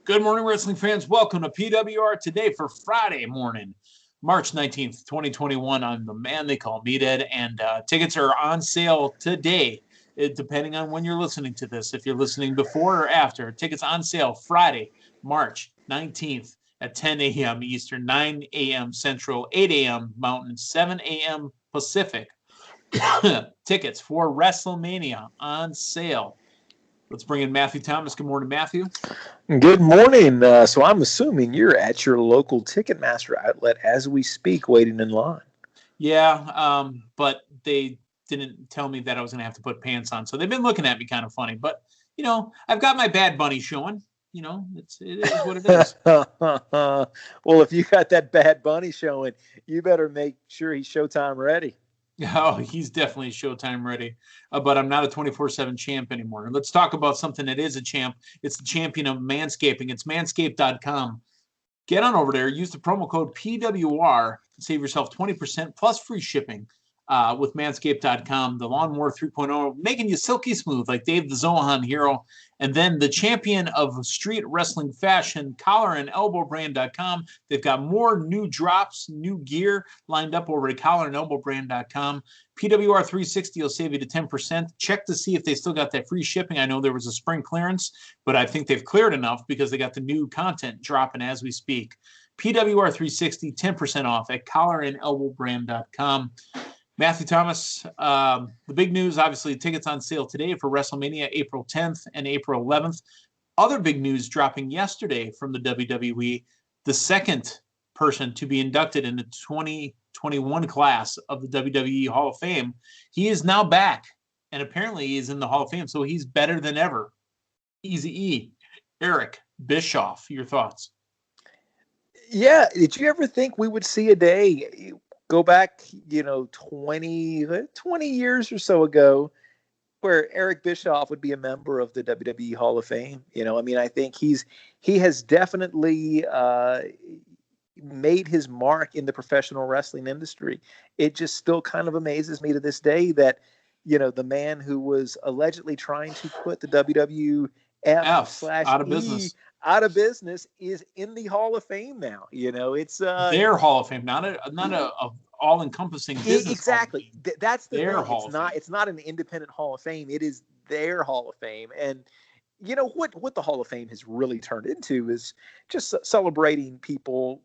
Good morning, wrestling fans. Welcome to PWR today for Friday morning, March 19th, 2021. I'm the man they call Meathead, and tickets are on sale today, depending on when you're listening to this. If you're listening before or after, tickets on sale Friday, March 19th at 10 a.m. Eastern, 9 a.m. Central, 8 a.m. Mountain, 7 a.m. Pacific. Tickets for Wrestlemania on sale. Let's bring in Matthew Thomas. Good morning, Matthew. Good morning. So I'm assuming you're at your local Ticketmaster outlet as we speak, waiting in line. Yeah, but they didn't tell me that I was going to have to put pants on. So they've been looking at me kind of funny. But, I've got my Bad Bunny showing. It is what it is. Well, if you got that Bad Bunny showing, you better make sure he's Showtime ready. Oh, he's definitely Showtime ready. But I'm not a 24/7 champ anymore. Let's talk about something that is a champ. It's the champion of manscaping. It's manscaped.com. Get on over there. Use the promo code PWR and save yourself 20% plus free shipping with manscaped.com. The Lawnmower 3.0, making you silky smooth like Dave the Zohan Hero. And then the champion of street wrestling fashion, collarandelbowbrand.com. They've got more new drops, new gear lined up over at collarandelbowbrand.com. PWR 360 will save you to 10%. Check to see if they still got that free shipping. I know there was a spring clearance, but I think they've cleared enough because they got the new content dropping as we speak. PWR 360, 10% off at collarandelbowbrand.com. Matthew Thomas, the big news, obviously, tickets on sale today for WrestleMania, April 10th and April 11th. Other big news dropping yesterday from the WWE, the second person to be inducted in the 2021 class of the WWE Hall of Fame. He is now back, and apparently he is in the Hall of Fame, so he's better than ever. Eazy E, Eric Bischoff, your thoughts? Yeah, did you ever think we would see a day, go back, 20 years or so ago, where Eric Bischoff would be a member of the WWE Hall of Fame? I think he has definitely made his mark in the professional wrestling industry. It just still kind of amazes me to this day that, the man who was allegedly trying to put the WWF out of business is in the Hall of Fame now. It's their Hall of Fame, not a all-encompassing business. Exactly. That's the their thing. Hall of Fame. It's not an independent Hall of Fame. It is their Hall of Fame. And what the Hall of Fame has really turned into is just celebrating people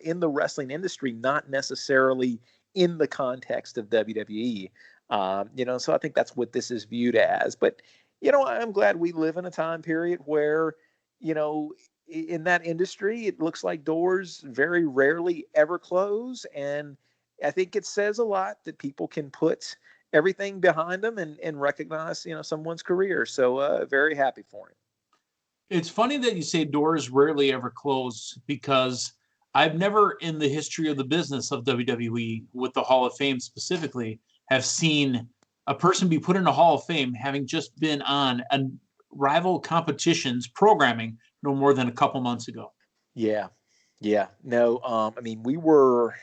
in the wrestling industry, not necessarily in the context of WWE. So I think that's what this is viewed as. But I'm glad we live in a time period where, in that industry, it looks like doors very rarely ever close. And I think it says a lot that people can put everything behind them and recognize, someone's career. So very happy for him. It's funny that you say doors rarely ever close, because I've never in the history of the business of WWE, with the Hall of Fame specifically, have seen a person be put in a Hall of Fame having just been on a rival competition's programming no more than a couple months ago. Yeah. No, we were,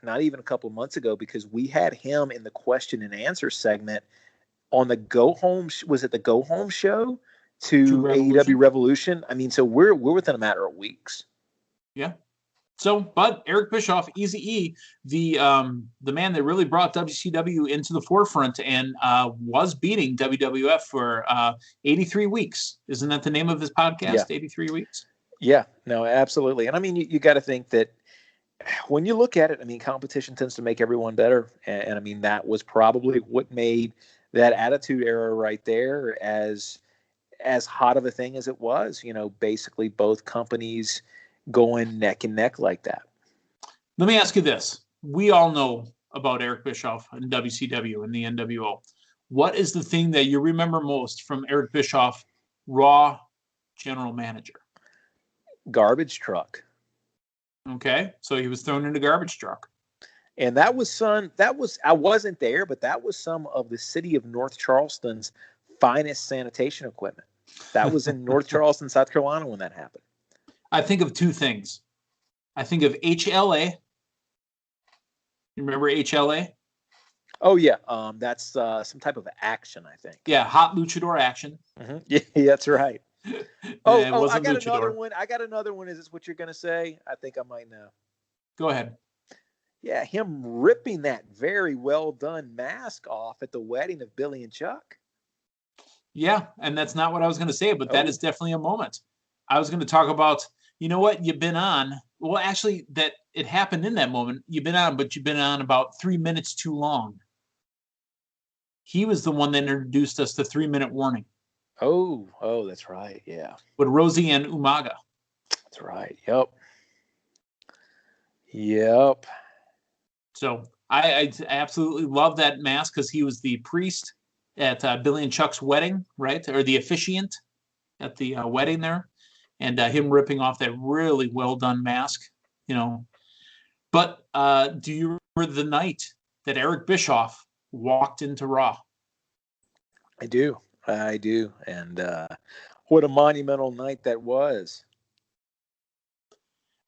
not even a couple months ago, because we had him in the question and answer segment on the Go Home. Was it the Go Home show to AEW Revolution? So we're within a matter of weeks. Yeah. So, but Eric Bischoff, Eazy E, the man that really brought WCW into the forefront and was beating WWF for 83 weeks. Isn't that the name of his podcast? Yeah. 83 weeks. Yeah, no, absolutely. And you got to think that when you look at it, competition tends to make everyone better. And that was probably what made that Attitude Era right there as hot of a thing as it was. Basically both companies going neck and neck like that. Let me ask you this. We all know about Eric Bischoff and WCW and the NWO. What is the thing that you remember most from Eric Bischoff, Raw general manager? Garbage truck. Okay, so he was thrown in a garbage truck. And I wasn't there, but that was some of the city of North Charleston's finest sanitation equipment. That was in North Charleston, South Carolina when that happened. I think of two things. I think of HLA. You remember HLA? Oh, yeah. That's some type of action, I think. Yeah, Hot Luchador Action. Mm-hmm. Yeah, that's right. It I wasn't got Luchador. another one. I got another one. Is this what you're going to say? I think I might know. Go ahead. Yeah, him ripping that very well done mask off at the wedding of Billy and Chuck. Yeah, and that's not what I was going to say, but that is definitely a moment. I was going to talk about, you know what, you've been on. Well, actually, that it happened in that moment. You've been on, but you've been on about 3 minutes too long. He was the one that introduced us to 3-minute warning. Oh, that's right. Yeah. With Rosie and Umaga. That's right. Yep. So I absolutely love that mask because he was the priest at Billy and Chuck's wedding, right? Or the officiant at the wedding there. And him ripping off that really well done mask, you know. But do you remember the night that Eric Bischoff walked into Raw? I do. And what a monumental night that was.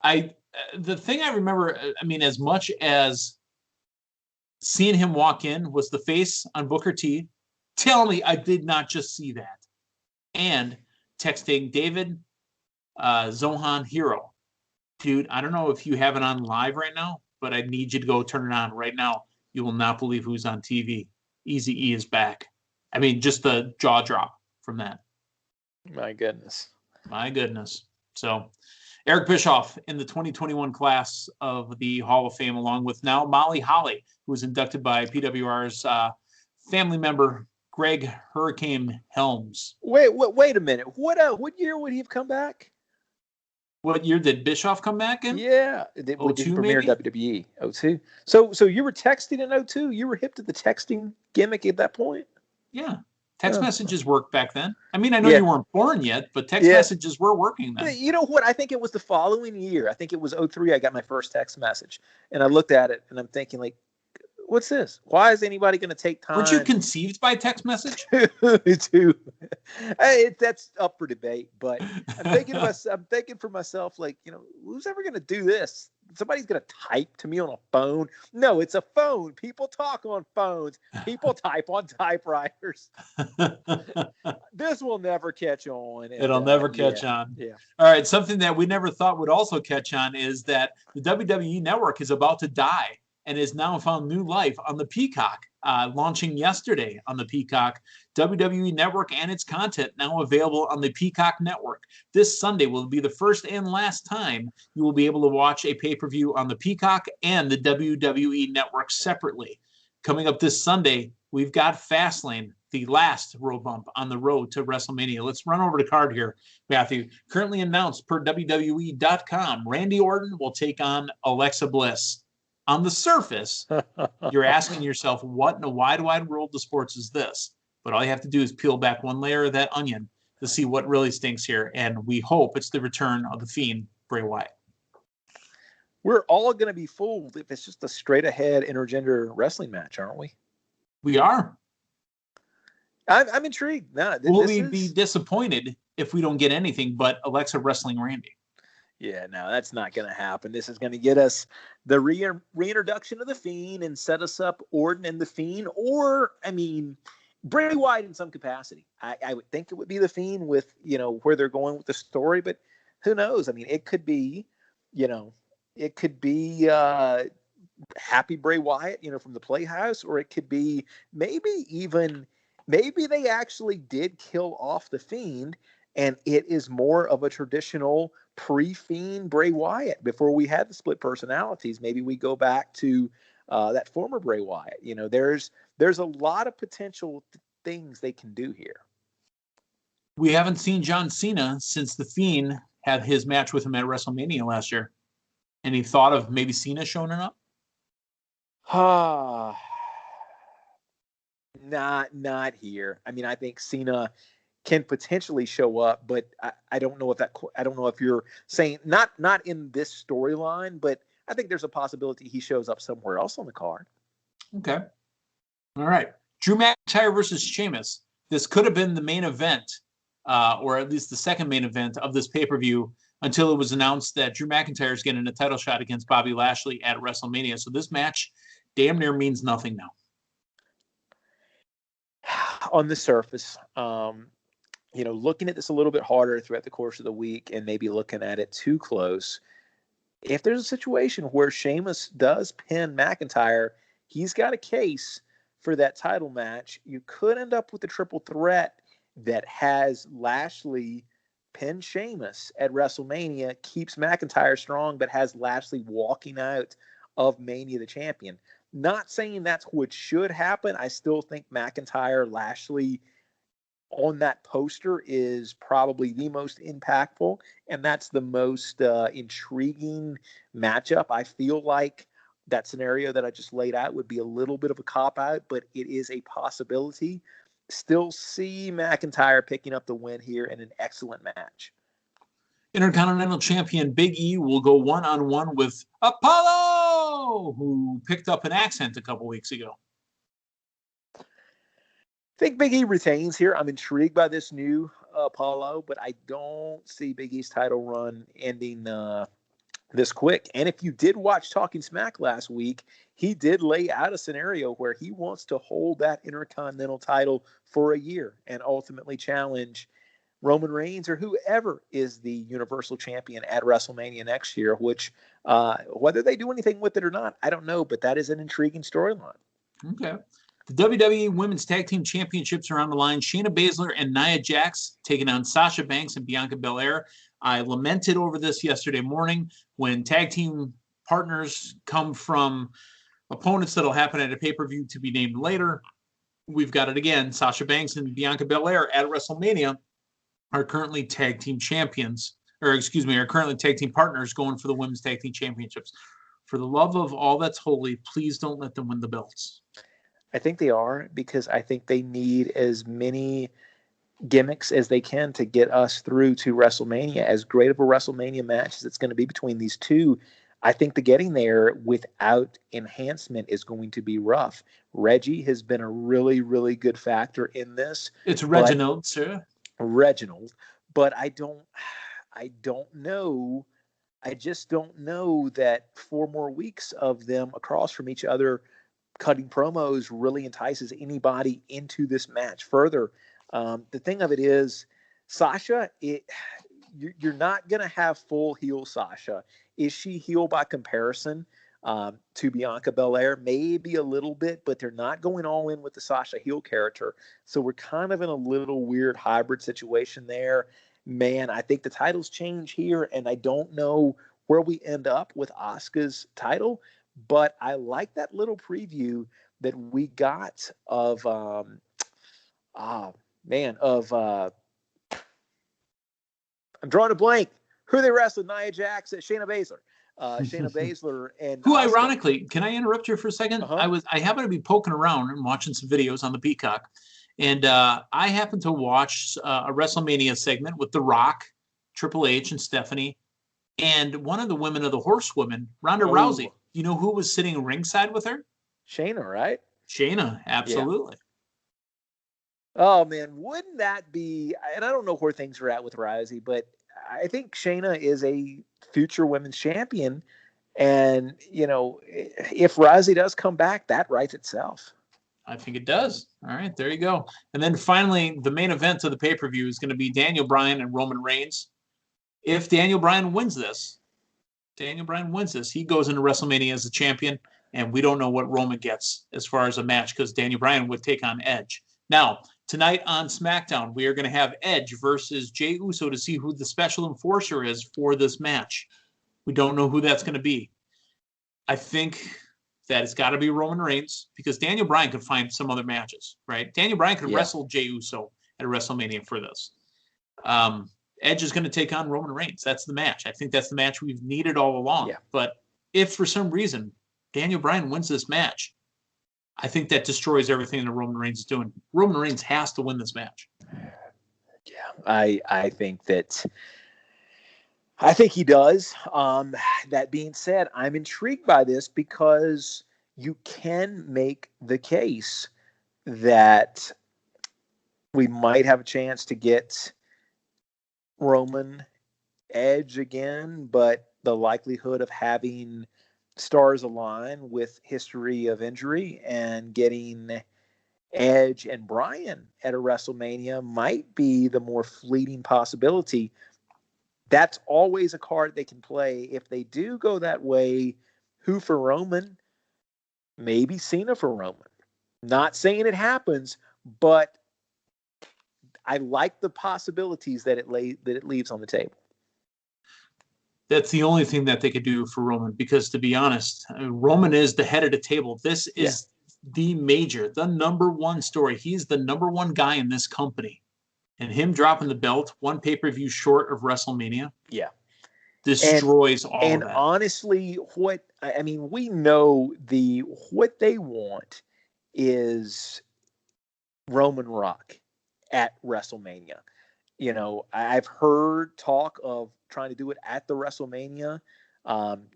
The thing I remember, I mean, as much as seeing him walk in was the face on Booker T. Tell me I did not just see that. And texting David Zohan Hero. Dude, I don't know if you have it on live right now, but I need you to go turn it on right now. You will not believe who's on TV. Eazy E is back. I mean, just the jaw drop from that. My goodness. So Eric Bischoff in the 2021 class of the Hall of Fame, along with now Molly Holly, who was inducted by PWR's family member, Greg Hurricane Helms. Wait a minute. What year would he have come back? What year did Bischoff come back in? Yeah. When did premiere WWE? 02? So you were texting in 02? You were hip to the texting gimmick at that point? Yeah. Text messages worked back then. I mean, I know you weren't born yet, but text messages were working then. You know what? I think it was the following year. I think it was 03. I got my first text message. And I looked at it and I'm thinking, like, what's this? Why is anybody going to take time? Weren't you conceived by text message? Too. That's up for debate. But I'm thinking for myself, like, you know, who's ever going to do this? Somebody's going to type to me on a phone. No, it's a phone. People talk on phones. People type on typewriters. This will never catch on. It'll never catch on. Yeah. All right. Something that we never thought would also catch on is that the WWE Network is about to die and is now found new life on the Peacock, launching yesterday on the Peacock. WWE Network and its content now available on the Peacock Network. This Sunday will be the first and last time you will be able to watch a pay-per-view on the Peacock and the WWE Network separately. Coming up this Sunday, we've got Fastlane, the last road bump on the road to WrestleMania. Let's run over the card here, Matthew. Currently announced per WWE.com, Randy Orton will take on Alexa Bliss. On the surface, you're asking yourself, what in a wide world of sports is this? But all you have to do is peel back one layer of that onion to see what really stinks here. And we hope it's the return of the Fiend, Bray Wyatt. We're all going to be fooled if it's just a straight ahead intergender wrestling match, aren't we? We are. I'm intrigued. No, Will we be disappointed if we don't get anything but Alexa wrestling Randy? Yeah, no, that's not going to happen. This is going to get us the reintroduction of the Fiend and set us up Orton and the Fiend, or, I mean, Bray Wyatt in some capacity. I would think it would be the Fiend with, you know, where they're going with the story, but who knows? I mean, it could be, you know, happy Bray Wyatt, you know, from the Playhouse, or it could be maybe they actually did kill off the Fiend, and it is more of a traditional pre-Fiend Bray Wyatt before we had the split personalities. Maybe we go back to that former Bray Wyatt. You know, there's a lot of potential things they can do here. We haven't seen John Cena since the Fiend had his match with him at WrestleMania last year. Any thought of maybe Cena showing up? Not here. I mean, I think Cena can potentially show up, but I don't know if you're saying not in this storyline, but I think there's a possibility he shows up somewhere else on the card. Okay. All right. Drew McIntyre versus Sheamus. This could have been the main event, or at least the second main event of this pay-per-view, until it was announced that Drew McIntyre is getting a title shot against Bobby Lashley at WrestleMania. So this match damn near means nothing now. On the surface, looking at this a little bit harder throughout the course of the week and maybe looking at it too close, if there's a situation where Sheamus does pin McIntyre, he's got a case for that title match. You could end up with a triple threat that has Lashley pin Sheamus at WrestleMania, keeps McIntyre strong, but has Lashley walking out of Mania the champion. Not saying that's what should happen. I still think McIntyre, Lashley on that poster is probably the most impactful, and that's the most intriguing matchup. I feel like that scenario that I just laid out would be a little bit of a cop-out, but it is a possibility. Still see McIntyre picking up the win here in an excellent match. Intercontinental Champion Big E will go one-on-one with Apollo, who picked up an accent a couple weeks ago. I think Big E retains here. I'm intrigued by this new Apollo, but I don't see Big E's title run ending this quick. And if you did watch Talking Smack last week, he did lay out a scenario where he wants to hold that Intercontinental title for a year and ultimately challenge Roman Reigns or whoever is the Universal Champion at WrestleMania next year, which whether they do anything with it or not, I don't know, but that is an intriguing storyline. Okay. The WWE Women's Tag Team Championships are on the line. Shayna Baszler and Nia Jax taking on Sasha Banks and Bianca Belair. I lamented over this yesterday morning when tag team partners come from opponents that'll happen at a pay-per-view to be named later. We've got it again. Sasha Banks and Bianca Belair at WrestleMania are currently tag team champions, are currently tag team partners going for the Women's Tag Team Championships. For the love of all that's holy, please don't let them win the belts. I think they are, because I think they need as many gimmicks as they can to get us through to WrestleMania. As great of a WrestleMania match as it's going to be between these two, I think the getting there without enhancement is going to be rough. Reggie has been a really, really good factor in this. It's Reginald, sir. Reginald, but I don't know. I just don't know that 4 more weeks of them across from each other cutting promos really entices anybody into this match further. The thing of it is, Sasha, you're not going to have full heel Sasha. Is she heel by comparison to Bianca Belair? Maybe a little bit, but they're not going all in with the Sasha heel character. So we're kind of in a little weird hybrid situation there. Man, I think the titles change here, and I don't know where we end up with Asuka's title, but I like that little preview that we got of I'm drawing a blank. Who are they wrestling? Nia Jax, Shayna Baszler. Shayna Baszler and who, Asuka. ironically, can I interrupt you for a second? I happened to be poking around and watching some videos on the Peacock, and I happened to watch a WrestleMania segment with The Rock, Triple H, and Stephanie, and one of the women of the Horsewomen, Ronda Rousey. You know who was sitting ringside with her? Shayna, right? Shayna, absolutely. Yeah. Oh man, wouldn't that be? And I don't know where things are at with Rousey, but I think Shayna is a future women's champion, and if Rousey does come back, that writes itself. I think it does. All right, there you go. And then finally, the main event of the pay-per-view is going to be Daniel Bryan and Roman Reigns. If Daniel Bryan wins this, he goes into WrestleMania as the champion, and we don't know what Roman gets as far as a match, because Daniel Bryan would take on Edge. Now, tonight on SmackDown, we are going to have Edge versus Jay Uso to see who the special enforcer is for this match. We don't know who that's going to be. I think that it's got to be Roman Reigns, because Daniel Bryan could find some other matches, right? Daniel Bryan could wrestle Jay Uso at WrestleMania for this. Edge is going to take on Roman Reigns. That's the match. I think that's the match we've needed all along. Yeah. But if for some reason Daniel Bryan wins this match, I think that destroys everything that Roman Reigns is doing. Roman Reigns has to win this match. Yeah, I think he does. That being said, I'm intrigued by this because you can make the case that we might have a chance to get Roman Edge again, but the likelihood of having stars align with history of injury and getting Edge and Bryan at a WrestleMania might be the more fleeting possibility. That's always a card they can play. If they do go that way, who for Roman? Maybe Cena for Roman. Not saying it happens, but I like the possibilities that it leaves on the table. That's the only thing that they could do for Roman, because to be honest, Roman is the head of the table. This is the number one story. He's the number one guy in this company. And him dropping the belt one pay-per-view short of WrestleMania. Yeah. Destroys all and of that. Honestly, we know what they want is Roman Rock at WrestleMania. I've heard talk of trying to do it at the WrestleMania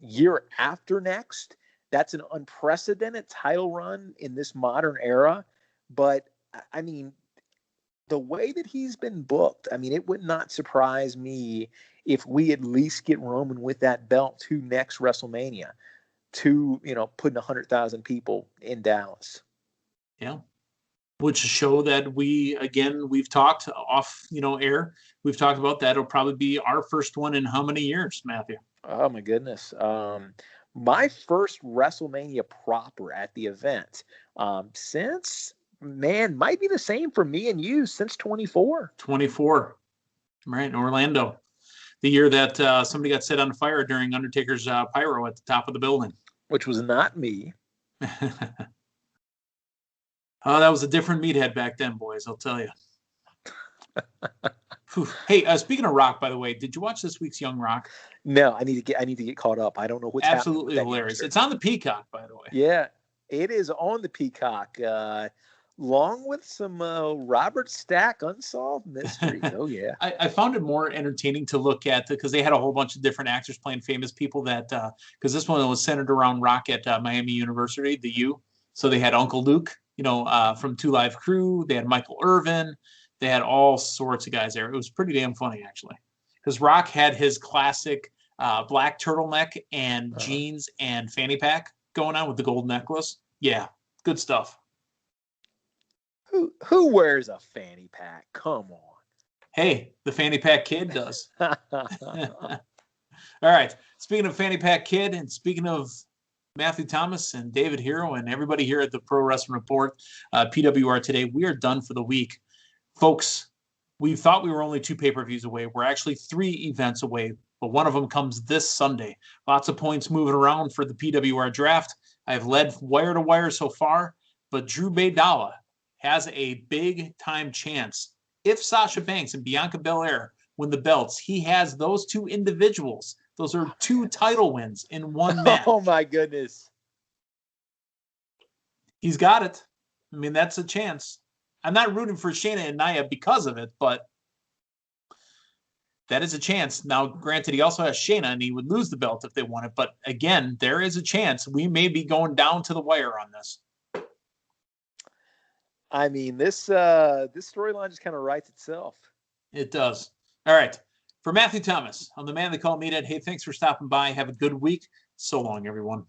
year after next. That's an unprecedented title run in this modern era. But the way that he's been booked, it would not surprise me if we at least get Roman with that belt to next WrestleMania, to putting 100,000 people in Dallas. Yeah. Which show that we've talked off, air. We've talked about that. It'll probably be our first one in how many years, Matthew? Oh my goodness. My first WrestleMania proper at the event, might be the same for me and you, since 24. 24. Right. In Orlando. The year that somebody got set on fire during Undertaker's pyro at the top of the building. Which was not me. Oh, that was a different Meathead back then, boys. I'll tell you. Hey, speaking of Rock, by the way, did you watch this week's Young Rock? No, I need to get caught up. I don't know what's absolutely happening. Hilarious. It's on the Peacock, by the way. Yeah, it is on the Peacock, along with some Robert Stack unsolved mysteries. Oh yeah, I found it more entertaining to look at because they had a whole bunch of different actors playing famous people. That because this one was centered around Rock at Miami University, the U. So they had Uncle Luke. From 2 Live Crew. They had Michael Irvin. They had all sorts of guys there. It was pretty damn funny, actually. Because Rock had his classic black turtleneck and jeans and fanny pack going on with the gold necklace. Yeah, good stuff. Who wears a fanny pack? Come on. Hey, the fanny pack kid does. All right. Speaking of fanny pack kid and speaking of Matthew Thomas and David Hero and everybody here at the Pro Wrestling Report, PWR Today, we are done for the week. Folks, we thought we were only 2 pay-per-views away. We're actually 3 events away, but one of them comes this Sunday. Lots of points moving around for the PWR draft. I've led wire to wire so far, but Drew Baydala has a big-time chance. If Sasha Banks and Bianca Bel-Air win the belts, he has those 2 individuals. Those are 2 title wins in one match. Oh, my goodness. He's got it. That's a chance. I'm not rooting for Shayna and Nia because of it, but that is a chance. Now, granted, he also has Shayna, and he would lose the belt if they won it. But, again, there is a chance we may be going down to the wire on this. This storyline just kind of writes itself. It does. All right. For Matthew Thomas, I'm the man they call Meathead. Hey, thanks for stopping by. Have a good week. So long, everyone.